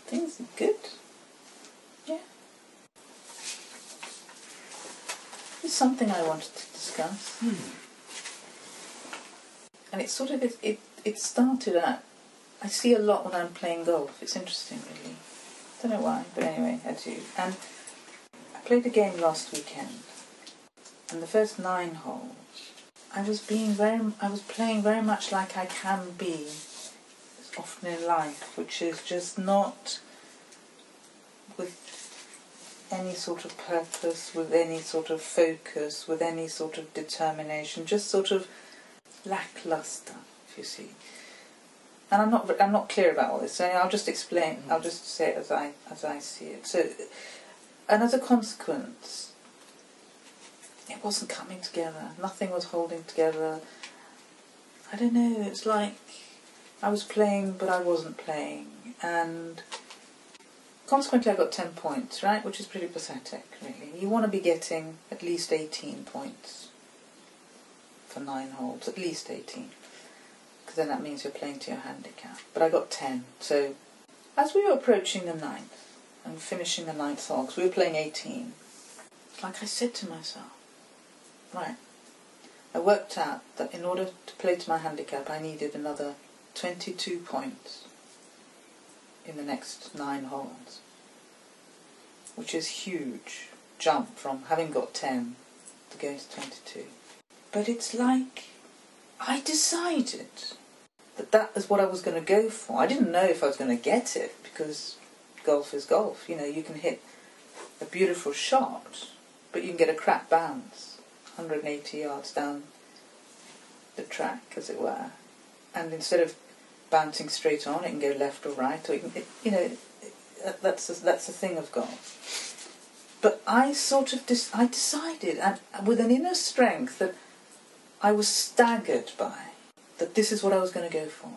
Things are good. Yeah. It's something I wanted to discuss. And it sort of, it started at, I see a lot when I'm playing golf. It's interesting, really. Don't know why, but anyway, I do. And I played a game last weekend, and the first 9 holes, I was playing very much like I can be often in life, which is just not with any sort of purpose, with any sort of focus, with any sort of determination, just sort of lackluster, if you see. And I'm not clear about all this, so I'll just explain. I'll just say it as I see it. So, and as a consequence, it wasn't coming together. Nothing was holding together. I don't know. It's like I was playing, but I wasn't playing, and consequently, I got 10 points, right? Which is pretty pathetic, really. You want to be getting at least 18 points for 9 holes, at least 18. Because then that means you're playing to your handicap. But I got 10. So as we were approaching the 9th and finishing the 9th hole, because we were playing 18, like I said to myself, right, I worked out that in order to play to my handicap, I needed another 22 points in the next 9 holes, which is huge jump from having got 10 to going to 22. But it's like I decided that that is what I was going to go for. I didn't know if I was going to get it, because golf is golf. You know, you can hit a beautiful shot, but you can get a crap bounce 180 yards down the track, as it were. And instead of bouncing straight on, it can go left or right, or you can, that's the thing of golf. But I sort of I decided, and with an inner strength that I was staggered by, that this is what I was going to go for.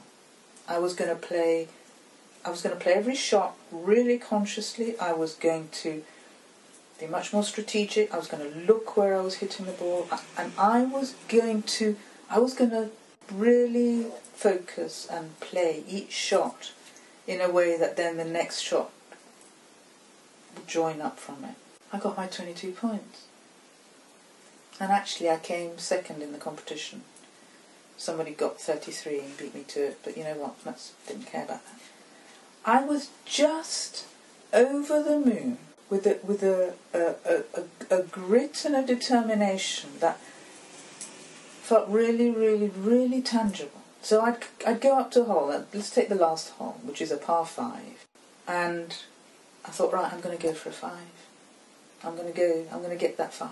I was going to play every shot really consciously. I was going to be much more strategic. I was going to look where I was hitting the ball, and I was going to really focus and play each shot in a way that then the next shot would join up from it. I got my 22 points. And actually I came second in the competition. Somebody got 33 and beat me to it, but you know what, didn't care about that. I was just over the moon with a grit and a determination that felt really, really, really tangible. So I'd go up to a hole, let's take the last hole, which is a par 5, and I thought, right, I'm going to go for a 5. I'm going to get that 5.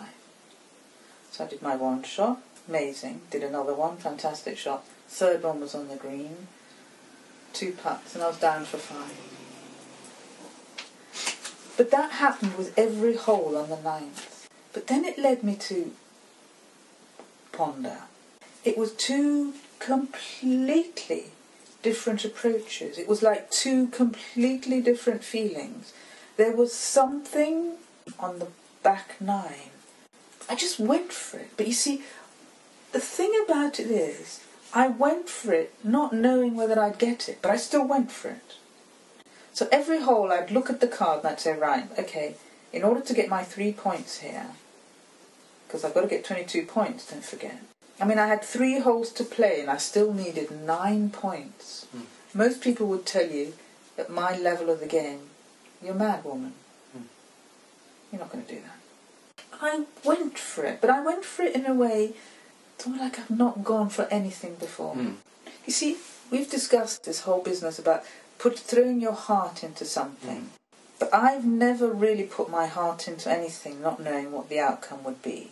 So I did my 1 shot, amazing, did another one, fantastic shot, 3rd one was on the green, 2 putts, and I was down for 5. But that happened with every hole on the 9th. But then it led me to ponder. It was 2 completely different approaches. It was like 2 completely different feelings. There was something on the back 9. I just went for it. But you see, the thing about it is, I went for it not knowing whether I'd get it, but I still went for it. So every hole I'd look at the card and I'd say, right, okay, in order to get my 3 points here, because I've got to get 22 points, don't forget. I mean, I had 3 holes to play and I still needed 9 points. Most people would tell you, at my level of the game, you're a mad woman. You're not going to do that. I went for it, but I went for it in a way sort of like I've not gone for anything before. You see, we've discussed this whole business about throwing your heart into something, but I've never really put my heart into anything not knowing what the outcome would be.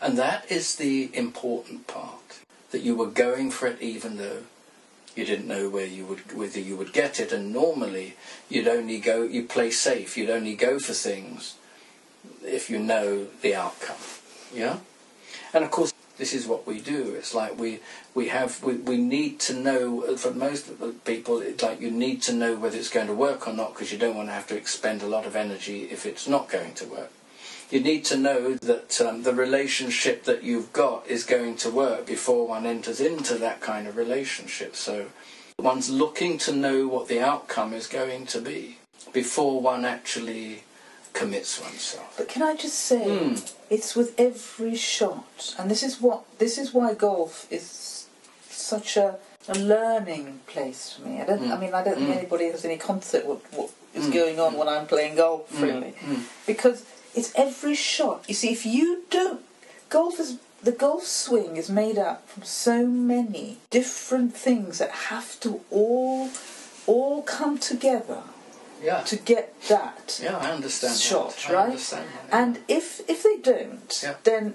And that is the important part, that you were going for it even though you didn't know whether you would get it. And normally you play safe, you'd only go for things if you know the outcome. Yeah? And of course this is what we do. It's like we need to know, for most of the people, it's like you need to know whether it's going to work or not, because you don't want to have to expend a lot of energy if it's not going to work. You need to know that the relationship that you've got is going to work before one enters into that kind of relationship. So One's looking to know what the outcome is going to be before one actually commits oneself. But can I just say, it's with every shot, and this is why golf is such a learning place for me. I don't think anybody has any concept what is going on when I'm playing golf, really, because it's every shot. You see, if you don't, the golf swing is made up from so many different things that have to all come together. Yeah. To get that I understand shot, that. right? I understand that, yeah. And if they don't, then...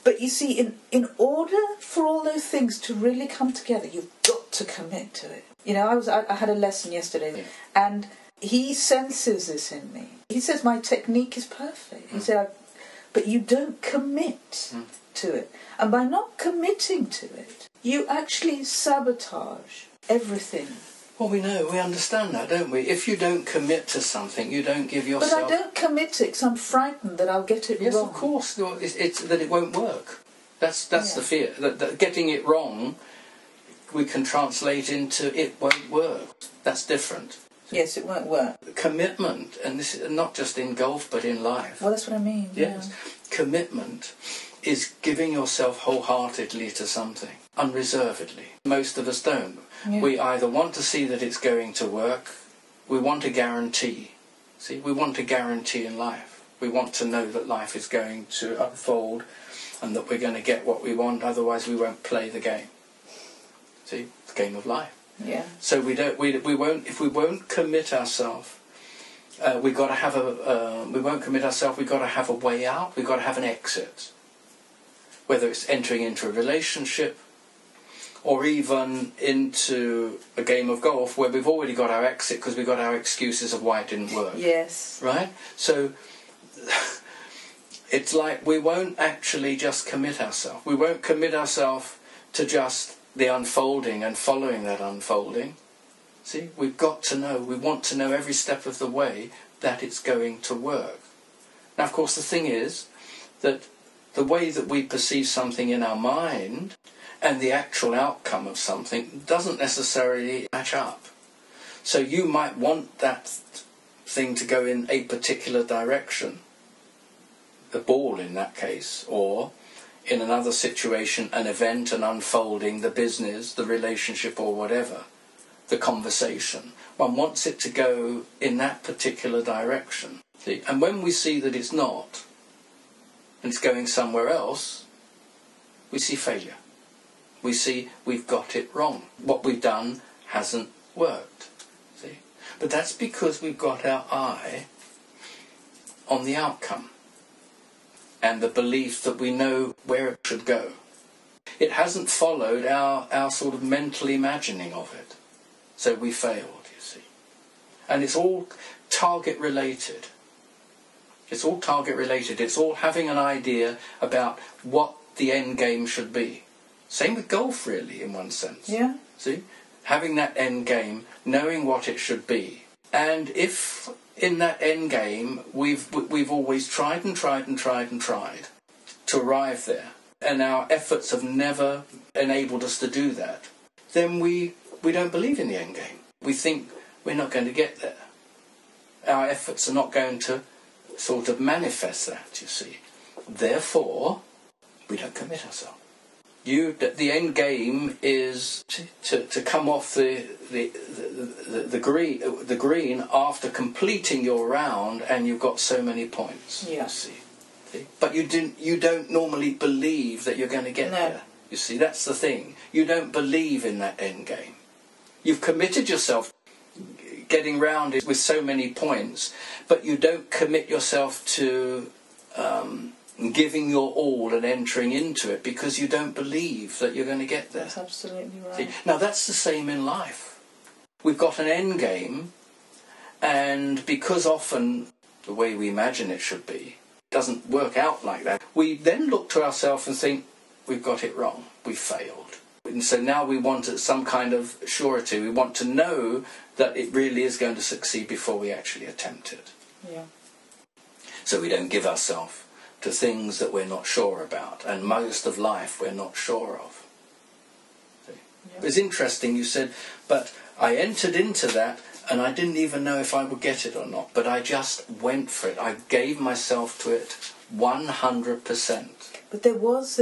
But you see, in order for all those things to really come together, you've got to commit to it. You know, I had a lesson yesterday, and he senses this in me. He says, my technique is perfect. He said, but you don't commit to it. And by not committing to it, you actually sabotage everything. Well, we understand that, don't we? If you don't commit to something, you don't give yourself... But I don't commit to it because I'm frightened that I'll get it wrong. Yes, of course. It's that it won't work. That's the fear. That getting it wrong, we can translate into it won't work. That's different. Yes, it won't work. Commitment, and this is not just in golf, but in life. Well, that's what I mean. Yes. Yeah. Commitment is giving yourself wholeheartedly to something, unreservedly. Most of us don't. Yeah. We either want to see that it's going to work, we want a guarantee. See, we want a guarantee in life. We want to know that life is going to unfold and that we're going to get what we want, otherwise we won't play the game. See, it's the game of life. Yeah. So we won't, if we won't commit ourselves, we won't commit ourselves, we've got to have a way out, we've got to have an exit. Whether it's entering into a relationship, or even into a game of golf where we've already got our exit because we've got our excuses of why it didn't work. Yes. Right? So it's like we won't actually just commit ourselves. We won't commit ourselves to just the unfolding and following that unfolding. See, we've got to know, we want to know every step of the way that it's going to work. Now, of course, the thing is that the way that we perceive something in our mind and the actual outcome of something doesn't necessarily match up. So you might want that thing to go in a particular direction, the ball in that case, or in another situation, an event, an unfolding, the business, the relationship or whatever, the conversation. One wants it to go in that particular direction. See? And when we see that it's not, and it's going somewhere else, we see failure. We see we've got it wrong. What we've done hasn't worked. See? But that's because we've got our eye on the outcome and the belief that we know where it should go. It hasn't followed our sort of mental imagining of it. So we failed, you see. And it's all target related. It's all target related. It's all having an idea about what the end game should be. Same with golf, really, in one sense. Yeah. See? Having that end game, knowing what it should be. And if in that end game we've always tried and tried and tried and tried to arrive there, and our efforts have never enabled us to do that, then we don't believe in the end game. We think we're not going to get there. Our efforts are not going to sort of manifest that, you see. Therefore, we don't commit ourselves. The end game is to come off the green after completing your round, and you've got so many points. Yeah. You see. But you don't normally believe that you're going to get there. You see, that's the thing. You don't believe in that end game. You've committed yourself getting round it with so many points, but you don't commit yourself to giving your all and entering into it because you don't believe that you're going to get there. That's absolutely right. See? Now that's the same in life. We've got an end game, and because often the way we imagine it should be doesn't work out like that, we then look to ourselves and think, we've got it wrong, we've failed. And so now we want some kind of surety. We want to know that it really is going to succeed before we actually attempt it. Yeah. So we don't give ourselves to things that we're not sure about, and most of life we're not sure of. See? It was interesting, you said, but I entered into that and I didn't even know if I would get it or not, but I just went for it. I gave myself to it 100%. But there was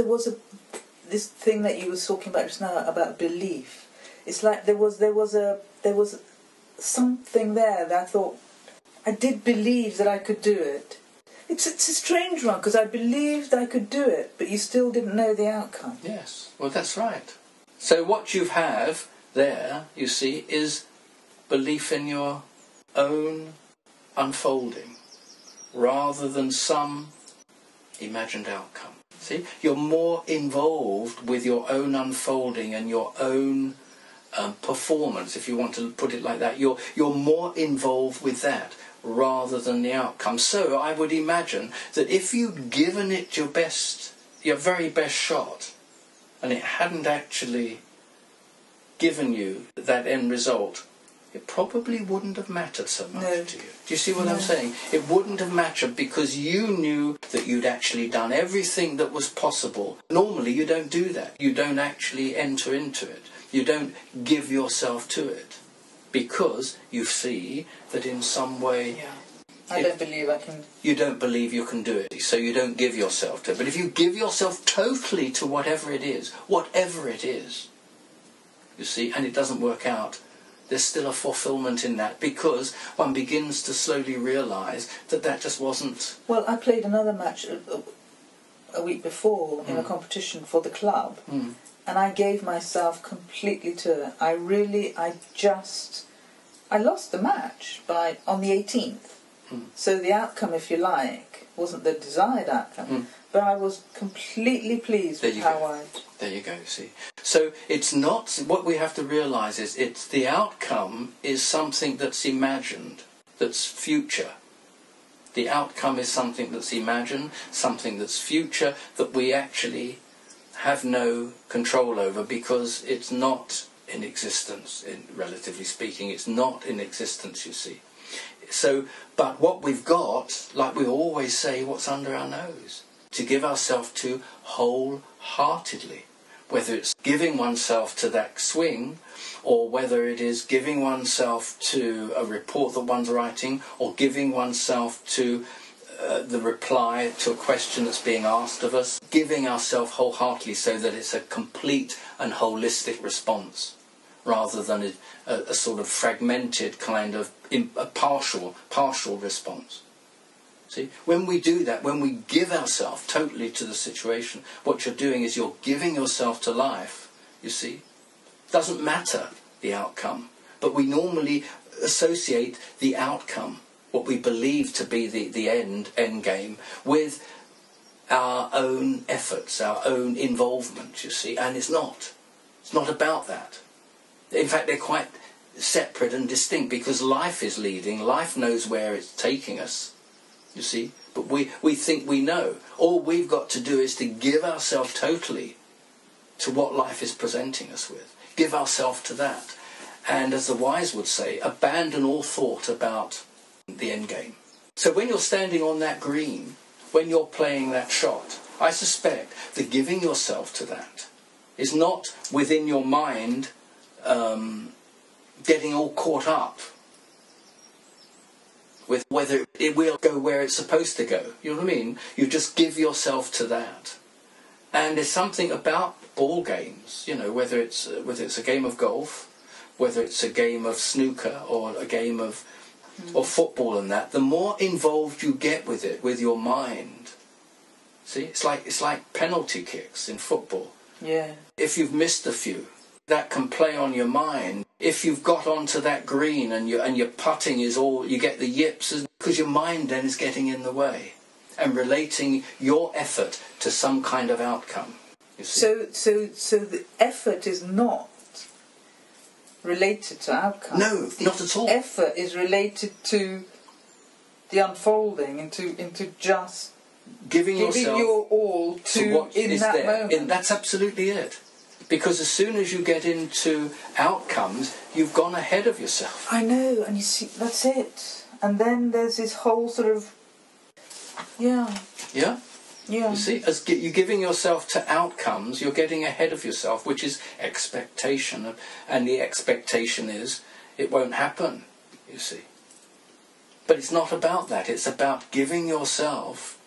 this thing that you were talking about just now about belief. It's like there was something there that I thought, I did believe that I could do it. It's a strange one, because I believed I could do it, but you still didn't know the outcome. Yes, well, that's right. So what you have there, you see, is belief in your own unfolding, rather than some imagined outcome. See, you're more involved with your own unfolding and your own performance, if you want to put it like that. You're more involved with that rather than the outcome. So I would imagine that if you'd given it your very best shot, and it hadn't actually given you that end result, it probably wouldn't have mattered so much to you. Do you see what I'm saying? It wouldn't have mattered because you knew that you'd actually done everything that was possible. Normally you don't do that. You don't actually enter into it. You don't give yourself to it, because you see that in some way... Yeah. I don't believe I can... You don't believe you can do it, so you don't give yourself to it. But if you give yourself totally to whatever it is, you see, and it doesn't work out, there's still a fulfillment in that, because one begins to slowly realise that that just wasn't... Well, I played another match a week before in a competition for the club, and I gave myself completely to it. I lost the match on the 18th. So the outcome, if you like, wasn't the desired outcome, but I was completely pleased with how I... There you go, see. So it's not... What we have to realise is it's the outcome is something that's imagined, that's future. The outcome is something that's imagined, something that's future, that we actually have no control over, because it's not in existence, relatively speaking. It's not in existence, you see. So, but what we've got, like we always say, what's under our nose, to give ourselves to wholeheartedly. Whether it's giving oneself to that swing, or whether it is giving oneself to a report that one's writing, or giving oneself to the reply to a question that's being asked of us, giving ourselves wholeheartedly so that it's a complete and holistic response, rather than a sort of fragmented kind of a partial response. See, when we do that, when we give ourselves totally to the situation, what you're doing is you're giving yourself to life, you see. Doesn't matter the outcome, but we normally associate the outcome, what we believe to be the end game, with our own efforts, our own involvement, you see, and it's not. It's not about that. In fact, they're quite separate and distinct, because life is leading, life knows where it's taking us, you see, but we think we know. All we've got to do is to give ourselves totally to what life is presenting us with. Give ourselves to that. And as the wise would say, abandon all thought about the end game. So when you're standing on that green, when you're playing that shot, I suspect that giving yourself to that is not within your mind getting all caught up with whether it will go where it's supposed to go. You know what I mean? You just give yourself to that. And there's something about ball games, you know, whether it's a game of golf, whether it's a game of snooker or a game of or football and that, the more involved you get with it, with your mind. See, it's like penalty kicks in football. Yeah. If you've missed a few, that can play on your mind. If you've got onto that green and your putting is all, you get the yips, because your mind then is getting in the way and relating your effort to some kind of outcome. You see? So the effort is not related to outcome. No, not at all. Effort is related to the unfolding, into just giving yourself your all to what in is that there. moment. That's absolutely it. Because as soon as you get into outcomes, you've gone ahead of yourself. I know, and you see, that's it. And then there's this whole sort of, yeah. Yeah? Yeah. You see, as you're giving yourself to outcomes, you're getting ahead of yourself, which is expectation. And the expectation is it won't happen, you see. But it's not about that. It's about giving yourself.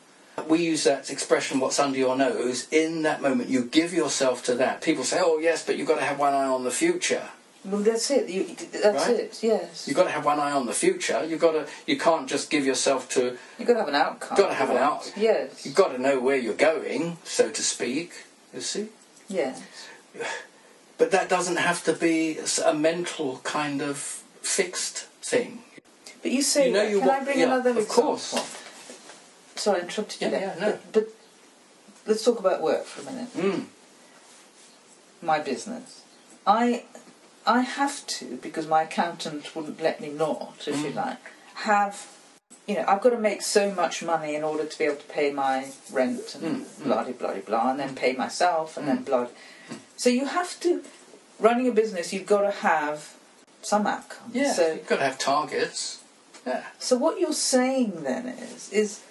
We use that expression, what's under your nose. In that moment, you give yourself to that. People say, oh, yes, but you've got to have one eye on the future. Well, that's it. That's right? it. Yes. You've got to have one eye on the future. You can't just give yourself to. You've got to have an outcome. You've got to have an outcome. Yes. You've got to know where you're going, so to speak. You see. Yes. But that doesn't have to be a mental kind of fixed thing. But you say, can I bring another example? Of course. Sorry, I interrupted you there. No. But let's talk about work for a minute. Mm. My business. I have to, because my accountant wouldn't let me not, if you like, have, I've got to make so much money in order to be able to pay my rent and blah-de-blah-de-blah, and then pay myself and then blah. So you have to, running a business, you've got to have some outcome. Yeah, so, you've got to have targets. Yeah. So what you're saying then is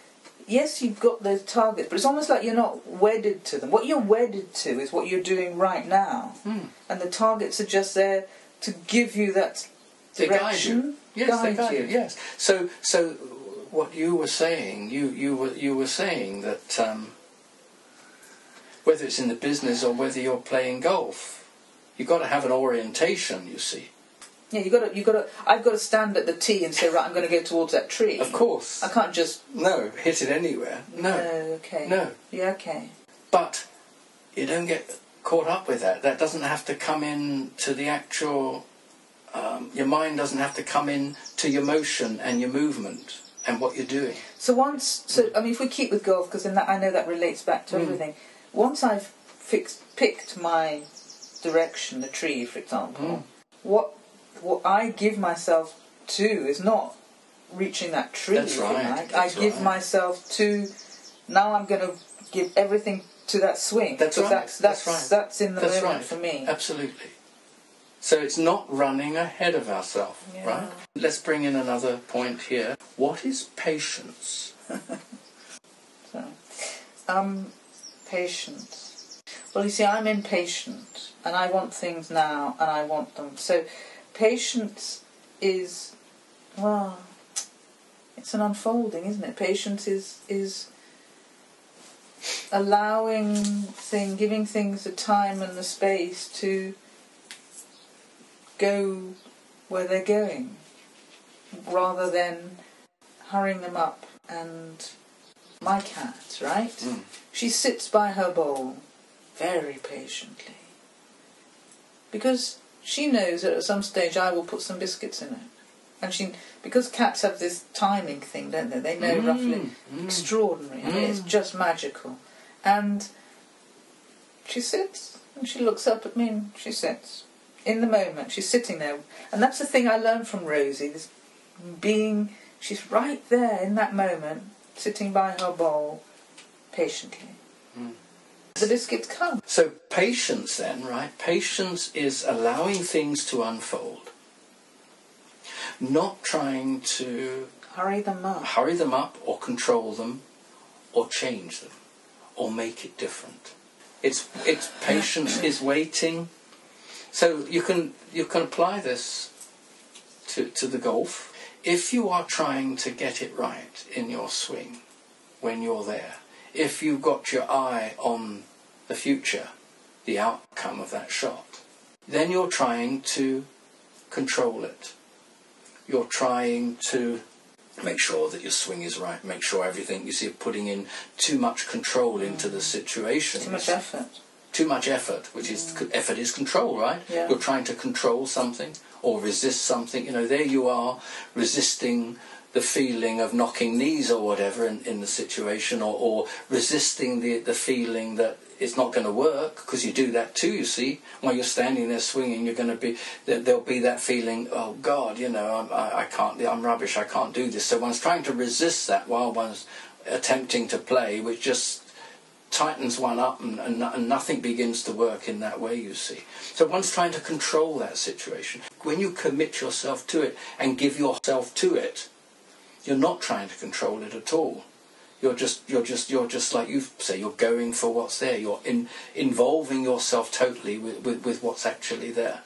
yes, you've got those targets, but it's almost like you're not wedded to them. What you're wedded to is what you're doing right now. And the targets are just there to give you that direction. They guide you. Yes. So what you were saying, you were saying that whether it's in the business or whether you're playing golf, you've got to have an orientation, you see. Yeah, I've got to stand at the tee and say, right, I'm going to go towards that tree. Of course. I can't just... No, hit it anywhere. No. Okay. No. Yeah, okay. But you don't get caught up with that. That doesn't have to come in to the actual... your mind doesn't have to come in to your motion and your movement and what you're doing. So if we keep with golf, because I know that relates back to everything. Once I've picked my direction, the tree, for example, what I give myself to is not reaching that tree. That's right. I give myself to, now I'm going to give everything to that swing. That's right. That's in the That's moment right. for me. Absolutely. So it's not running ahead of ourselves, right? Let's bring in another point here. What is patience? Patience. Well, you see, I'm impatient, and I want things now, and I want them. So patience is, it's an unfolding, isn't it? Patience is giving things the time and the space to go where they're going, rather than hurrying them up. And my cat, right? She sits by her bowl very patiently, because she knows that at some stage I will put some biscuits in it. And because cats have this timing thing, don't they? They know roughly. Extraordinary. I mean, it's just magical. And she sits and she looks up at me and she sits. In the moment, she's sitting there. And that's the thing I learned from Rosie, this she's right there in that moment, sitting by her bowl, patiently. The biscuits come. So patience then, right? Patience is allowing things to unfold. Not trying to hurry them up or control them or change them or make it different. It's patience is waiting. So you can apply this to the golf. If you are trying to get it right in your swing when you're there, if you've got your eye on the future, the outcome of that shot, then you're trying to control it. You're trying to make sure that your swing is right, make sure everything, you see, putting in too much control into the situation. Too much effort. Too much effort, which is, effort is control, right? Yeah. You're trying to control something or resist something. You know, there you are resisting the feeling of knocking knees or whatever in the situation, or resisting the feeling that it's not going to work, because you do that too, you see. While you're standing there swinging, you're going to be, there'll be that feeling, oh God, you know, I can't, I'm rubbish, I can't do this. So one's trying to resist that while one's attempting to play, which just tightens one up and nothing begins to work in that way, you see. So one's trying to control that situation. When you commit yourself to it and give yourself to it, you're not trying to control it at all. You're just like you say, you're going for what's there. You're involving yourself totally with what's actually there.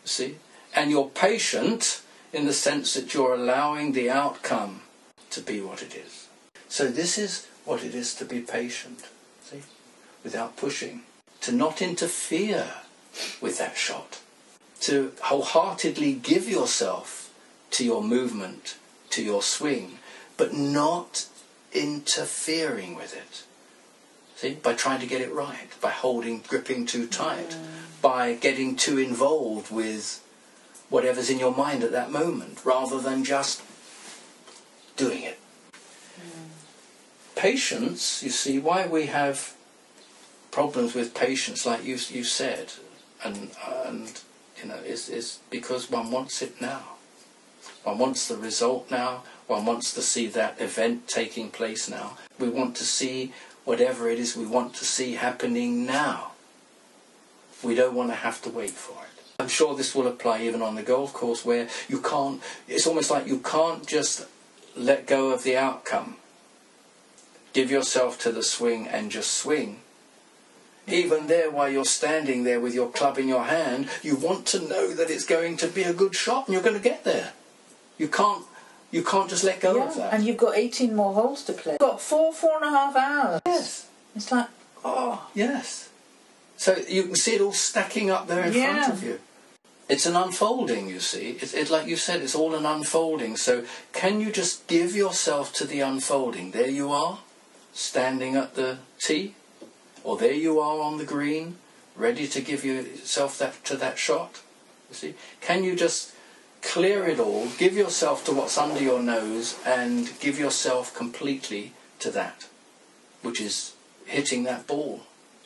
See? And you're patient in the sense that you're allowing the outcome to be what it is. So this is what it is to be patient, see? Without pushing. To not interfere with that shot. To wholeheartedly give yourself to your movement, to your swing, but not interfering with it. See? By trying to get it right, by gripping too tight, by getting too involved with whatever's in your mind at that moment, rather than just doing it. Patience, you see, why we have problems with patience, like you said, and you know, is because one wants it now. One wants the result now. One wants to see that event taking place now. We want to see whatever it is we want to see happening now. We don't want to have to wait for it. I'm sure this will apply even on the golf course, where you can't, it's almost like you can't just let go of the outcome. Give yourself to the swing and just swing. Even there, while you're standing there with your club in your hand, you want to know that it's going to be a good shot and you're going to get there. You can't just let go of that. And you've got 18 more holes to play. You've got 4.5 hours. Yes. It's like, Yes. So you can see it all stacking up there in front of you. It's an unfolding, you see. It's like you said, it's all an unfolding. So can you just give yourself to the unfolding? There you are, standing at the tee. Or there you are on the green, ready to give yourself to that shot. You see? Can you just clear it all, give yourself to what's under your nose, and give yourself completely to that, which is hitting that ball.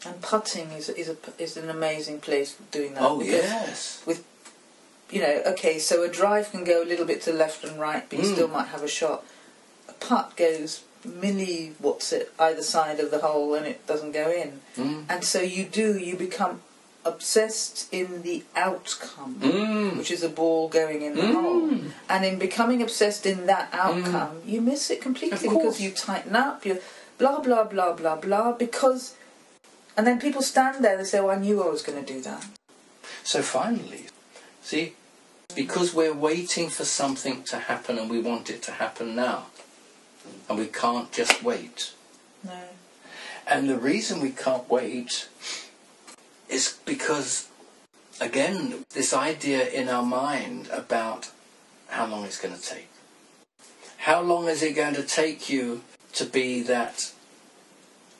And putting is an amazing place for doing that. Oh, yes. With, you know, okay, so a drive can go a little bit to left and right, but you still might have a shot. A putt goes either side of the hole, and it doesn't go in. And so you become obsessed in the outcome, which is a ball going in the hole. And in becoming obsessed in that outcome, you miss it completely, because you tighten up, you blah, blah, blah, blah, blah, because... And then people stand there and say, I knew I was going to do that. So finally, see, because we're waiting for something to happen and we want it to happen now. And we can't just wait. No. And the reason we can't wait is because, again, this idea in our mind about how long it's going to take. How long is it going to take you to be that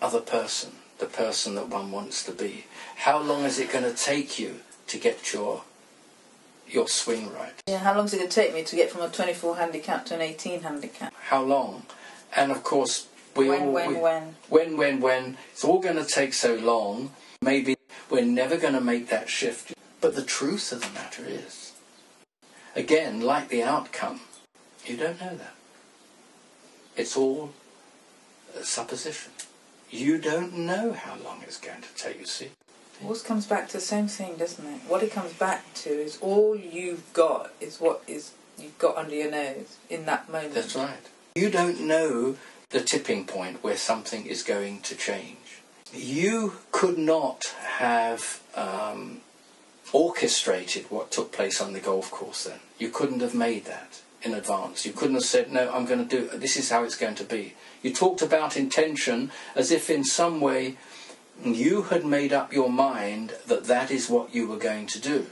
other person, the person that one wants to be? How long is it going to take you to get your swing right? Yeah, how long is it going to take me to get from a 24 handicap to an 18 handicap? How long? And of course, when. It's all going to take so long. Maybe we're never going to make that shift. But the truth of the matter is, again, like the outcome, you don't know that. It's all a supposition. You don't know how long it's going to take, you see. It always comes back to the same thing, doesn't it? What it comes back to is all you've got is what you've got under your nose in that moment. That's right. You don't know the tipping point where something is going to change. You could not have orchestrated what took place on the golf course then. You couldn't have made that in advance. You couldn't have said, no, I'm going to do, this is how it's going to be. You talked about intention as if in some way you had made up your mind that that is what you were going to do.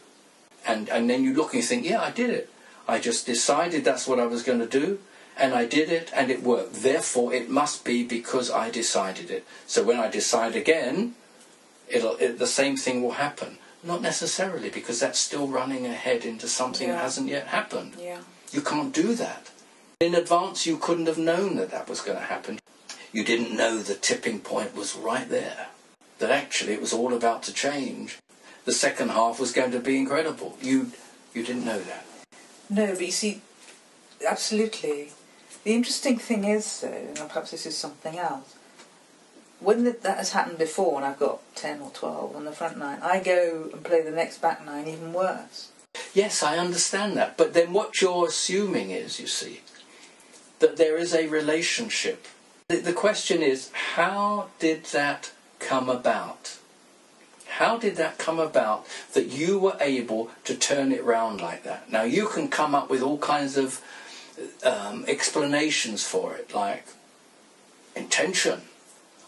And then you look and you think, yeah, I did it. I just decided that's what I was going to do, and I did it, and it worked. Therefore, it must be because I decided it. So when I decide again, the same thing will happen. Not necessarily, because that's still running ahead into something that hasn't yet happened. Yeah. You can't do that. In advance, you couldn't have known that that was going to happen. You didn't know the tipping point was right there. That actually it was all about to change. The second half was going to be incredible. You didn't know that. No, but you see, absolutely. The interesting thing is, though, and perhaps this is something else, when that has happened before and I've got 10 or 12 on the front nine, I go and play the next back nine even worse. Yes, I understand that. But then what you're assuming is, you see, that there is a relationship The question is, how did that come about? How did that come about that you were able to turn it round like that? Now, you can come up with all kinds of explanations for it, like intention.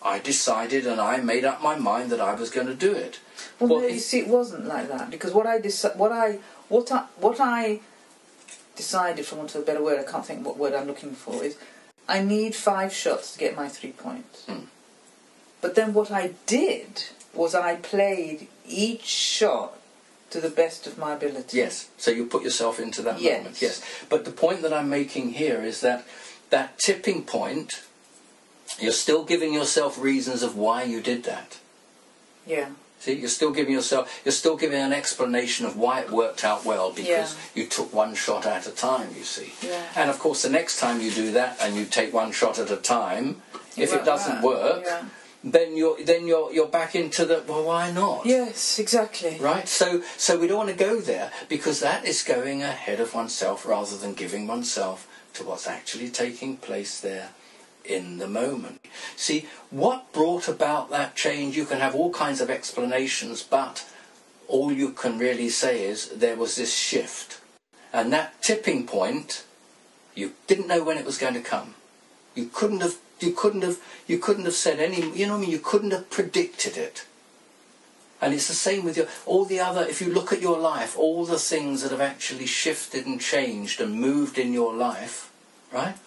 I decided and I made up my mind that I was going to do it. Well, no, you see, it wasn't like that, because what I decided, for want of a better word, I can't think what word I'm looking for, is I need 5 shots to get my 3 points. But then what I did was I played each shot to the best of my ability. Yes, so you put yourself into that moment, yes. But the point that I'm making here is that that tipping point, you're still giving yourself reasons of why you did that. Yeah. See, you're still giving an explanation of why it worked out well, because you took 1 shot at a time, you see. Yeah. And of course, the next time you do that and you take 1 shot at a time, if it doesn't work, then you're back into the, well, why not? Yes, exactly. Right? So we don't want to go there, because that is going ahead of oneself rather than giving oneself to what's actually taking place there in the moment. See, what brought about that change? You can have all kinds of explanations, but all you can really say is there was this shift. And that tipping point, you didn't know when it was going to come. You couldn't have said any, you couldn't have predicted it. And it's the same with all the other, if you look at your life, all the things that have actually shifted and changed and moved in your life, right?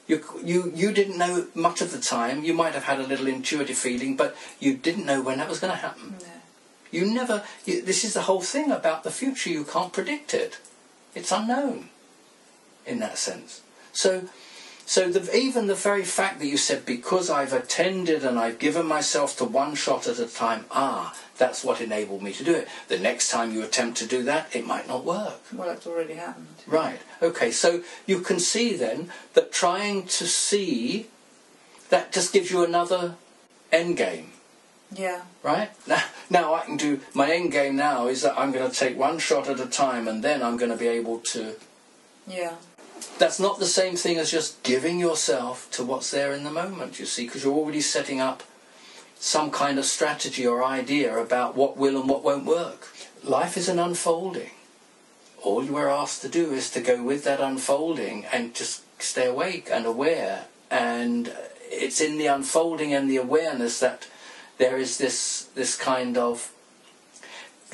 You didn't know much of the time. You might have had a little intuitive feeling, but you didn't know when that was going to happen. No. This is the whole thing about the future. You can't predict it. It's unknown in that sense. So even the very fact that you said, because I've attended and I've given myself to 1 shot at a time, that's what enabled me to do it. The next time you attempt to do that, it might not work. Well, that's already happened. Right. Okay, so you can see then that trying to see, that just gives you another end game. Yeah. Right? Now I can do, my end game now is that I'm going to take 1 shot at a time, and then I'm going to be able to... Yeah. That's not the same thing as just giving yourself to what's there in the moment, you see, because you're already setting up some kind of strategy or idea about what will and what won't work. Life is an unfolding. All you are asked to do is to go with that unfolding and just stay awake and aware. And it's in the unfolding and the awareness that there is this kind of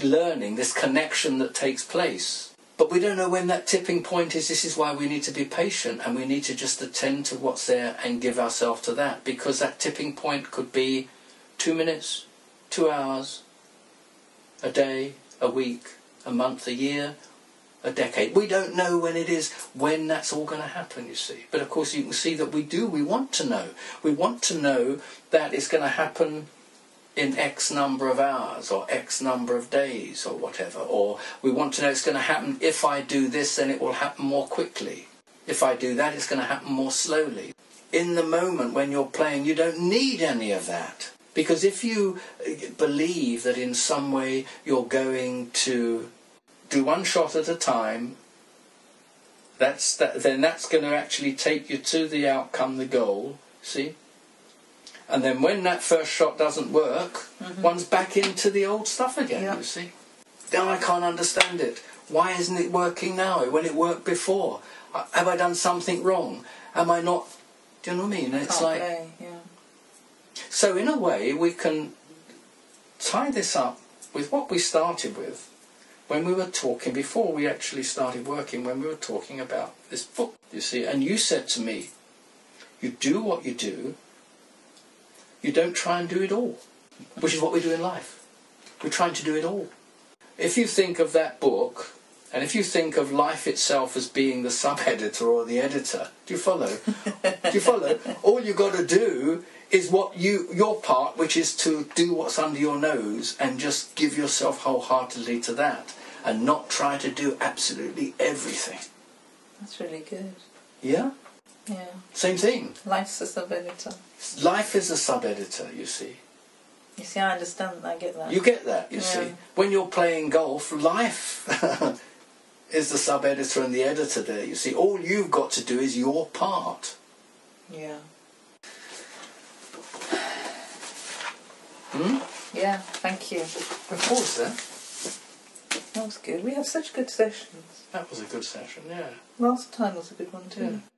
learning, this connection that takes place. But we don't know when that tipping point is. This is why we need to be patient, and we need to just attend to what's there and give ourselves to that, because that tipping point could be 2 minutes, 2 hours, a day, a week, a month, a year, a decade. We don't know when it is, when that's all going to happen, you see. But of course you can see that we want to know. We want to know that it's going to happen in X number of hours or X number of days or whatever. Or we want to know it's going to happen, if I do this, then it will happen more quickly. If I do that, it's going to happen more slowly. In the moment when you're playing, you don't need any of that. Because if you believe that in some way you're going to do 1 shot at a time, then that's going to actually take you to the outcome, the goal, see? And then when that first shot doesn't work, one's back into the old stuff again, you see. Now I can't understand it. Why isn't it working now when it worked before? Have I done something wrong? Am I not... Do you know what I mean? It's like... Play, yeah. So in a way we can tie this up with what we started with when we were talking, before we actually started working, when we were talking about this book, you see. And you said to me, you do what you do, you don't try and do it all, which is what we do in life. We're trying to do it all. If you think of that book, and if you think of life itself as being the sub-editor or the editor, do you follow? Do you follow? All you've got to do is your part, which is to do what's under your nose and just give yourself wholeheartedly to that and not try to do absolutely everything. That's really good. Yeah? Yeah. Same thing. Life's a sub-editor. Life is a sub-editor, you see. You see, I understand, I get that. You get that, you see. When you're playing golf, life is the sub-editor and the editor there, you see. All you've got to do is your part. Yeah. Yeah, thank you. Of course, then. That was good. We have such good sessions. That was a good session, yeah. Last time was a good one too. Yeah.